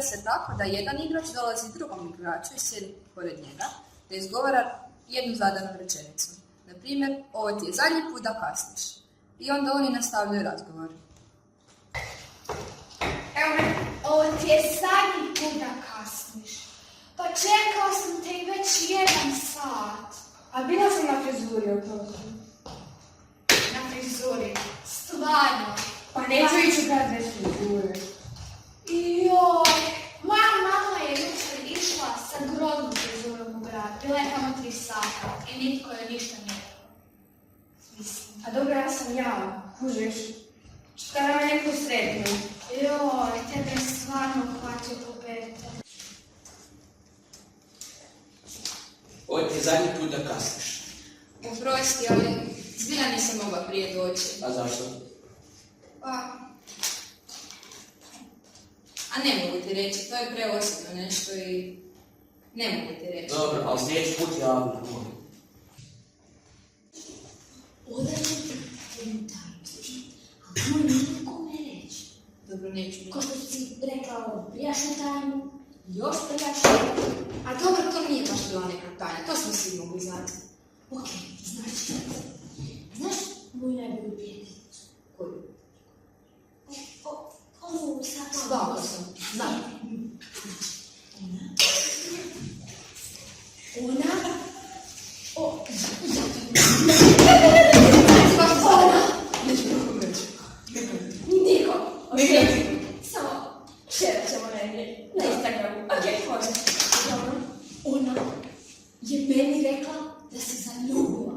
se tako da jedan igrač dolazi drugom igraču i sjedi pored njega, da izgovara jednu zadanu rečenicu. Na primjer, ovo ti je zadnji put da kasniš. I onda oni nastavljaju razgovor. Evo me, ovo ti je zadnji put da kasniš. Pa čekao sam te i već 1 sat. A bila sam na frizuri od toga. Na frizuri, stvarno. Pa neću ići kad već frizure. Joj, moja mama je jučer išla sa groznom frizurom u grad. Bila je tamo 3 sata i nitko joj ništa nije rekao. Mislim. A dobro, ja sam ja, kužiš. Šta da me neko sretnu? Joj, tebe je stvarno hvatio po pete. Ovo ti je zadnji put da kasniš. Oprosti, ali zbilja nisam mogla prije doći. A zašto? A ne mogu ti reći, to je preosobno nešto i ne mogu ti reći. Dobro, ali sljedeći put javno. Odaći jednu tajnu, ali moj nikome reći. Dobro, neću reći. Ko što si rekao prijašnju tajnu, još prijašnju. A dobro, to nije baš bila neka tajna, to smo svi mogli znati. Ok, znači, znaš moju najbolju prijateljicu? Koju? Ovu sad... Svako sam, znam. Ona? Neću nikom reći. Niko! Niko. Samo šerat ćemo negdje na Instagramu. Ok, može. Dobro. Ona je meni rekla da se zaljubila.